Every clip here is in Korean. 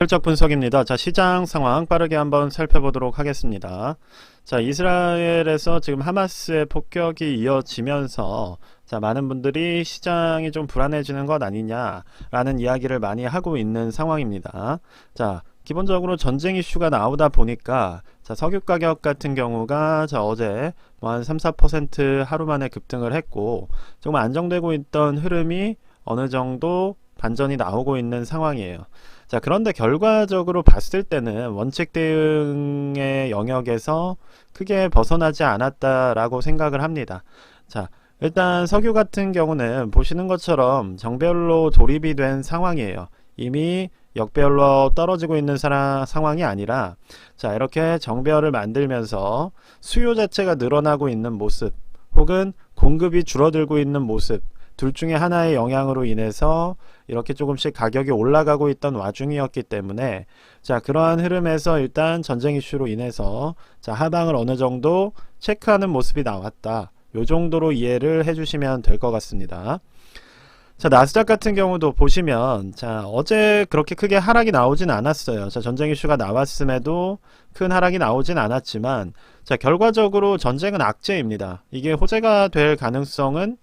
실적 분석입니다. 자, 시장 상황 빠르게 한번 살펴보도록 하겠습니다. 자, 이스라엘에서 지금 하마스의 폭격이 이어지면서 자, 많은 분들이 시장이 좀 불안해지는 것 아니냐라는 이야기를 많이 하고 있는 상황입니다. 자, 기본적으로 전쟁 이슈가 나오다 보니까 자, 석유 가격 같은 경우가 자, 어제 뭐 한 3~4% 하루 만에 급등을 했고 조금 안정되고 있던 흐름이 어느 정도 반전이 나오고 있는 상황이에요. 자, 그런데 결과적으로 봤을 때는 원칙 대응의 영역에서 크게 벗어나지 않았다라고 생각을 합니다. 자, 일단 석유 같은 경우는 보시는 것처럼 정배열로 돌입이 된 상황이에요. 이미 역배열로 떨어지고 있는 상황이 아니라 자, 이렇게 정배열을 만들면서 수요 자체가 늘어나고 있는 모습 혹은 공급이 줄어들고 있는 모습 둘 중에 하나의 영향으로 인해서 이렇게 조금씩 가격이 올라가고 있던 와중이었기 때문에 자, 그러한 흐름에서 일단 전쟁 이슈로 인해서 자, 하방을 어느 정도 체크하는 모습이 나왔다. 요 정도로 이해를 해주시면 될 것 같습니다. 자, 나스닥 같은 경우도 보시면 자, 어제 그렇게 크게 하락이 나오진 않았어요. 자, 전쟁 이슈가 나왔음에도 큰 하락이 나오진 않았지만 자, 결과적으로 전쟁은 악재입니다. 이게 호재가 될 가능성은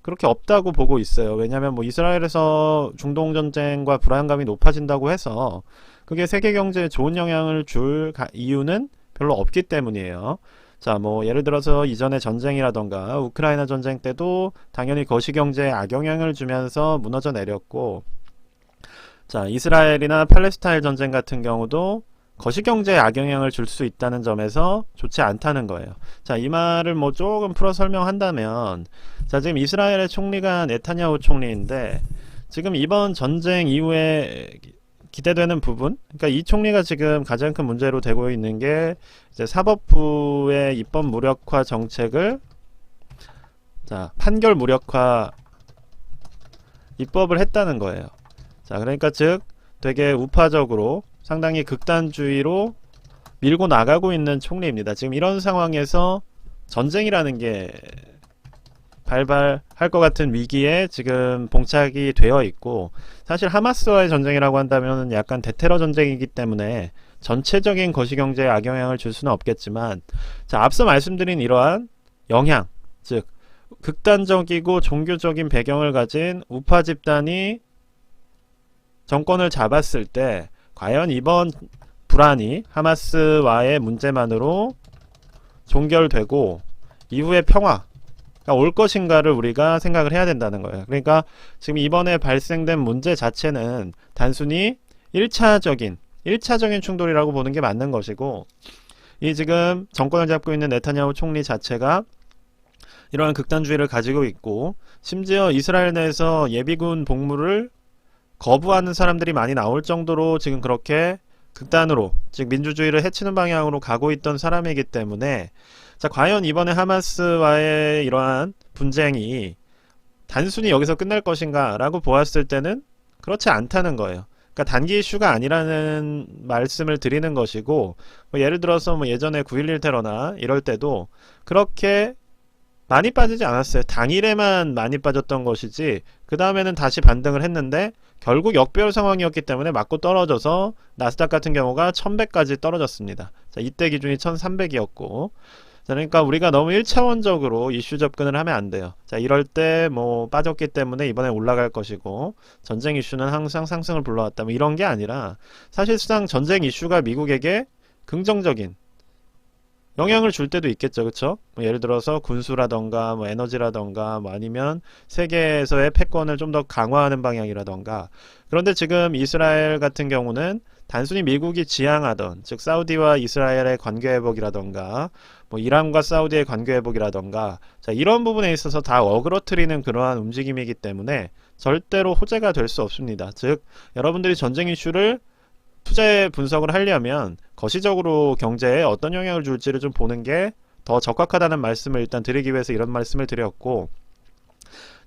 그렇게 없다고 보고 있어요. 왜냐하면 뭐 이스라엘에서 중동 전쟁과 불안감이 높아진다고 해서 그게 세계 경제에 좋은 영향을 줄 이유는 별로 없기 때문이에요. 자, 뭐 예를 들어서 이전의 전쟁이라던가 우크라이나 전쟁 때도 당연히 거시경제에 악영향을 주면서 무너져 내렸고 자, 이스라엘이나 팔레스타인 전쟁 같은 경우도 거시경제에 악영향을 줄 수 있다는 점에서 좋지 않다는 거예요. 자, 이 말을 뭐 조금 풀어 설명한다면 자, 지금 이스라엘의 총리가 네타냐후 총리인데 지금 이번 전쟁 이후에 기대되는 부분, 그러니까 이 총리가 지금 가장 큰 문제로 되고 있는 게 이제 사법부의 입법 무력화 정책을 자, 판결 무력화 입법을 했다는 거예요. 자, 그러니까 즉 되게 우파적으로 상당히 극단주의로 밀고 나가고 있는 총리입니다. 지금 이런 상황에서 전쟁이라는 게 발발할 것 같은 위기에 지금 봉착이 되어 있고 사실 하마스와의 전쟁이라고 한다면 약간 대테러 전쟁이기 때문에 전체적인 거시경제에 악영향을 줄 수는 없겠지만 자, 앞서 말씀드린 이러한 영향, 즉 극단적이고 종교적인 배경을 가진 우파 집단이 정권을 잡았을 때 과연 이번 불안이 하마스와의 문제만으로 종결되고 이후의 평화가 올 것인가를 우리가 생각을 해야 된다는 거예요. 그러니까 지금 이번에 발생된 문제 자체는 단순히 1차적인 충돌이라고 보는 게 맞는 것이고 이 지금 정권을 잡고 있는 네타냐후 총리 자체가 이러한 극단주의를 가지고 있고 심지어 이스라엘 내에서 예비군 복무를 거부하는 사람들이 많이 나올 정도로 지금 그렇게 극단으로 즉 민주주의를 해치는 방향으로 가고 있던 사람이기 때문에 자, 과연 이번에 하마스와의 이러한 분쟁이 단순히 여기서 끝날 것인가 라고 보았을 때는 그렇지 않다는 거예요. 그러니까 단기 이슈가 아니라는 말씀을 드리는 것이고 뭐 예를 들어서 뭐 예전에 9.11 테러나 이럴 때도 그렇게 많이 빠지지 않았어요. 당일에만 많이 빠졌던 것이지 그 다음에는 다시 반등을 했는데 결국 역배열 상황이었기 때문에 맞고 떨어져서 나스닥 같은 경우가 1100까지 떨어졌습니다. 자, 이때 기준이 1300이었고 자, 그러니까 우리가 너무 1차원적으로 이슈 접근을 하면 안 돼요. 자, 이럴 때 뭐 빠졌기 때문에 이번에 올라갈 것이고 전쟁 이슈는 항상 상승을 불러왔다 뭐 이런 게 아니라 사실상 전쟁 이슈가 미국에게 긍정적인 영향을 줄 때도 있겠죠. 그쵸? 뭐 예를 들어서 군수라던가 뭐 에너지라던가 뭐 아니면 세계에서의 패권을 좀 더 강화하는 방향이라던가 그런데 지금 이스라엘 같은 경우는 단순히 미국이 지향하던 즉 사우디와 이스라엘의 관계 회복이라던가 뭐 이란과 사우디의 관계 회복이라던가 자, 이런 부분에 있어서 다 어그러뜨리는 그러한 움직임이기 때문에 절대로 호재가 될 수 없습니다. 즉 여러분들이 전쟁 이슈를 투자 분석을 하려면 거시적으로 경제에 어떤 영향을 줄지를 좀 보는 게 더 적합하다는 말씀을 일단 드리기 위해서 이런 말씀을 드렸고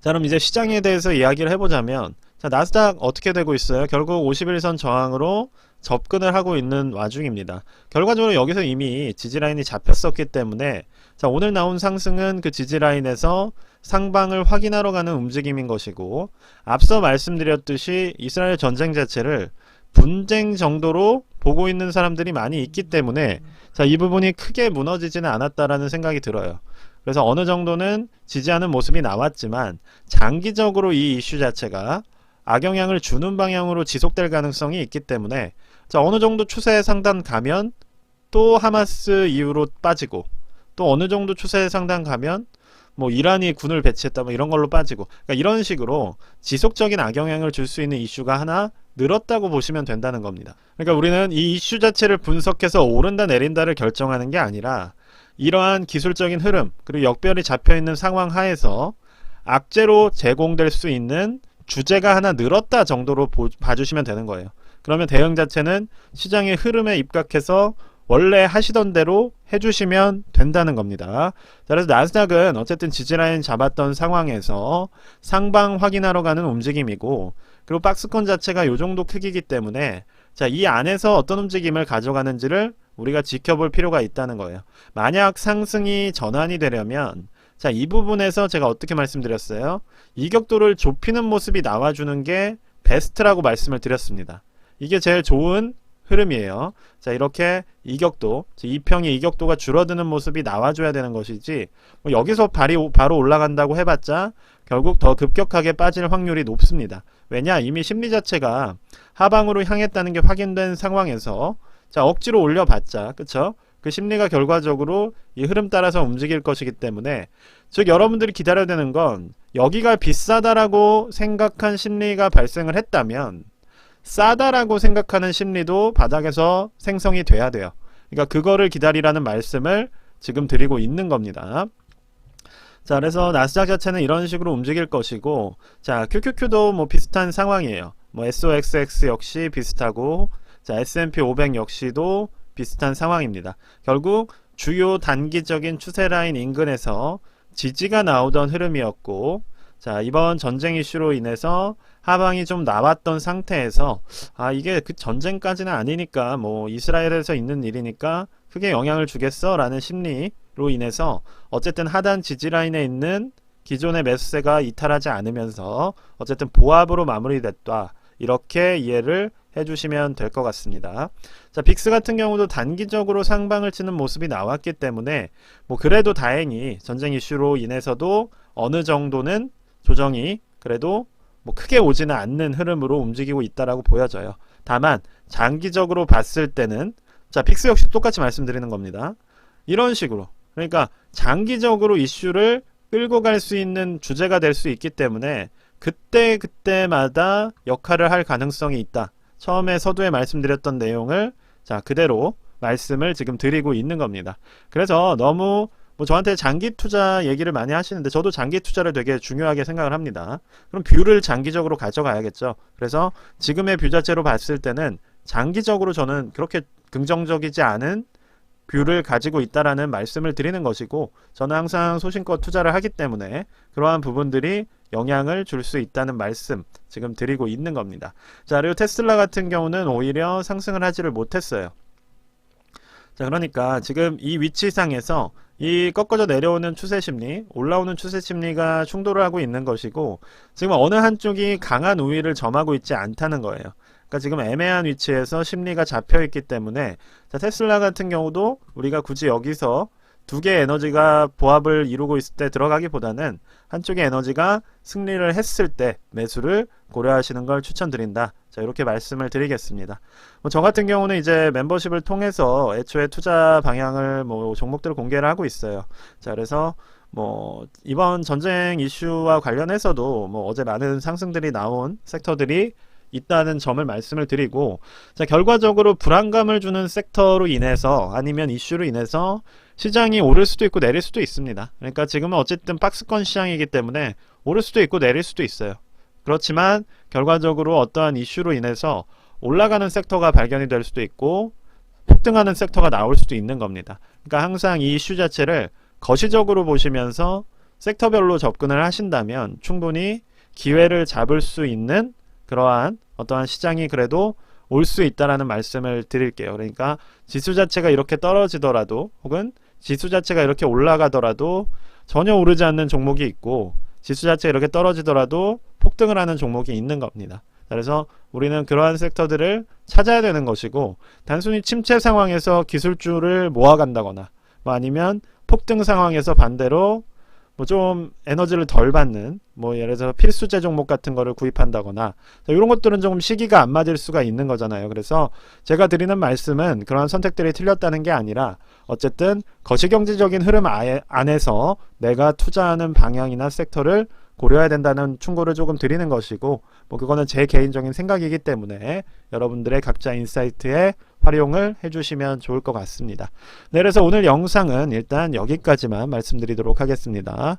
자, 그럼 이제 시장에 대해서 이야기를 해보자면 자, 나스닥 어떻게 되고 있어요? 결국 51선 저항으로 접근을 하고 있는 와중입니다. 결과적으로 여기서 이미 지지라인이 잡혔었기 때문에 자, 오늘 나온 상승은 그 지지라인에서 상방을 확인하러 가는 움직임인 것이고 앞서 말씀드렸듯이 이스라엘 전쟁 자체를 분쟁 정도로 보고 있는 사람들이 많이 있기 때문에 자, 이 부분이 크게 무너지지는 않았다라는 생각이 들어요. 그래서 어느 정도는 지지하는 모습이 나왔지만 장기적으로 이 이슈 자체가 악영향을 주는 방향으로 지속될 가능성이 있기 때문에 자, 어느 정도 추세 상단 가면 또 하마스 이후로 빠지고 또 어느 정도 추세 상단 가면 뭐 이란이 군을 배치했다 뭐 이런 걸로 빠지고 그러니까 이런 식으로 지속적인 악영향을 줄 수 있는 이슈가 하나 늘었다고 보시면 된다는 겁니다. 그러니까 우리는 이 이슈 자체를 분석해서 오른다 내린다를 결정하는 게 아니라 이러한 기술적인 흐름 그리고 역별이 잡혀있는 상황 하에서 악재로 제공될 수 있는 주제가 하나 늘었다 정도로 봐주시면 되는 거예요. 그러면 대응 자체는 시장의 흐름에 입각해서 원래 하시던 대로 해주시면 된다는 겁니다. 자, 그래서 나스닥은 어쨌든 지지라인 잡았던 상황에서 상방 확인하러 가는 움직임이고 그리고 박스권 자체가 이 정도 크기이기 때문에 자, 이 안에서 어떤 움직임을 가져가는지를 우리가 지켜볼 필요가 있다는 거예요. 만약 상승이 전환이 되려면 자, 이 부분에서 제가 어떻게 말씀드렸어요? 이격도를 좁히는 모습이 나와주는 게 베스트라고 말씀을 드렸습니다. 이게 제일 좋은 흐름이에요. 자, 이렇게 이격도, 이평의 이격도가 줄어드는 모습이 나와줘야 되는 것이지 뭐 여기서 바로 올라간다고 해봤자 결국 더 급격하게 빠질 확률이 높습니다. 왜냐? 이미 심리 자체가 하방으로 향했다는 게 확인된 상황에서 자, 억지로 올려봤자 그쵸? 그 심리가 결과적으로 이 흐름 따라서 움직일 것이기 때문에 즉 여러분들이 기다려야 되는 건 여기가 비싸다라고 생각한 심리가 발생을 했다면 싸다라고 생각하는 심리도 바닥에서 생성이 돼야 돼요. 그러니까 그거를 기다리라는 말씀을 지금 드리고 있는 겁니다. 자, 그래서 나스닥 자체는 이런 식으로 움직일 것이고 자, QQQ도 뭐 비슷한 상황이에요. 뭐 SOXX 역시 비슷하고 자, S&P 500 역시도 비슷한 상황입니다. 결국 주요 단기적인 추세 라인 인근에서 지지가 나오던 흐름이었고 자, 이번 전쟁 이슈로 인해서 하방이 좀 나왔던 상태에서 이게 그 전쟁까지는 아니니까 뭐 이스라엘에서 있는 일이니까 크게 영향을 주겠어 라는 심리로 인해서 어쨌든 하단 지지라인에 있는 기존의 매수세가 이탈하지 않으면서 어쨌든 보합으로 마무리됐다 이렇게 이해를 해주시면 될 것 같습니다. 자, 빅스 같은 경우도 단기적으로 상방을 치는 모습이 나왔기 때문에 뭐 그래도 다행히 전쟁 이슈로 인해서도 어느 정도는 조정이 그래도 뭐 크게 오지는 않는 흐름으로 움직이고 있다라고 보여져요. 다만 장기적으로 봤을 때는 자, 빅스 역시 똑같이 말씀드리는 겁니다. 이런 식으로 그러니까 장기적으로 이슈를 끌고 갈 수 있는 주제가 될 수 있기 때문에 그때마다 역할을 할 가능성이 있다. 처음에 서두에 말씀드렸던 내용을 자, 그대로 말씀을 지금 드리고 있는 겁니다. 그래서 너무 뭐 저한테 장기 투자 얘기를 많이 하시는데 저도 장기 투자를 되게 중요하게 생각을 합니다. 그럼 뷰를 장기적으로 가져가야겠죠. 그래서 지금의 뷰 자체로 봤을 때는 장기적으로 저는 그렇게 긍정적이지 않은 뷰를 가지고 있다라는 말씀을 드리는 것이고 저는 항상 소신껏 투자를 하기 때문에 그러한 부분들이 영향을 줄 수 있다는 말씀 지금 드리고 있는 겁니다. 자, 그리고 테슬라 같은 경우는 오히려 상승을 하지를 못했어요. 자, 그러니까 지금 이 위치상에서 이 꺾어져 내려오는 추세 심리, 올라오는 추세 심리가 충돌을 하고 있는 것이고 지금 어느 한쪽이 강한 우위를 점하고 있지 않다는 거예요. 그러니까 지금 애매한 위치에서 심리가 잡혀 있기 때문에 자, 테슬라 같은 경우도 우리가 굳이 여기서 두 개의 에너지가 보합을 이루고 있을 때 들어가기보다는 한쪽의 에너지가 승리를 했을 때 매수를 고려하시는 걸 추천드린다. 자, 이렇게 말씀을 드리겠습니다. 뭐 저 같은 경우는 이제 멤버십을 통해서 애초에 투자 방향을 뭐 종목들을 공개를 하고 있어요. 자, 그래서 뭐 이번 전쟁 이슈와 관련해서도 뭐 어제 많은 상승들이 나온 섹터들이 있다는 점을 말씀을 드리고 자, 결과적으로 불안감을 주는 섹터로 인해서 아니면 이슈로 인해서 시장이 오를 수도 있고 내릴 수도 있습니다. 그러니까 지금은 어쨌든 박스권 시장이기 때문에 오를 수도 있고 내릴 수도 있어요. 그렇지만 결과적으로 어떠한 이슈로 인해서 올라가는 섹터가 발견이 될 수도 있고 폭등하는 섹터가 나올 수도 있는 겁니다. 그러니까 항상 이 이슈 자체를 거시적으로 보시면서 섹터별로 접근을 하신다면 충분히 기회를 잡을 수 있는 그러한 어떠한 시장이 그래도 올 수 있다라는 말씀을 드릴게요. 그러니까 지수 자체가 이렇게 떨어지더라도 혹은 지수 자체가 이렇게 올라가더라도 전혀 오르지 않는 종목이 있고 지수 자체가 이렇게 떨어지더라도 폭등을 하는 종목이 있는 겁니다. 그래서 우리는 그러한 섹터들을 찾아야 되는 것이고, 단순히 침체 상황에서 기술주를 모아간다거나 뭐 아니면 폭등 상황에서 반대로 뭐 좀 에너지를 덜 받는 뭐 예를 들어서 필수제 종목 같은 거를 구입한다거나, 이런 것들은 조금 시기가 안 맞을 수가 있는 거잖아요. 그래서 제가 드리는 말씀은 그러한 선택들이 틀렸다는 게 아니라 어쨌든 거시경제적인 흐름 안에서 내가 투자하는 방향이나 섹터를 고려해야 된다는 충고를 조금 드리는 것이고, 뭐 그거는 제 개인적인 생각이기 때문에 여러분들의 각자 인사이트에 활용을 해주시면 좋을 것 같습니다. 네, 그래서 오늘 영상은 일단 여기까지만 말씀드리도록 하겠습니다.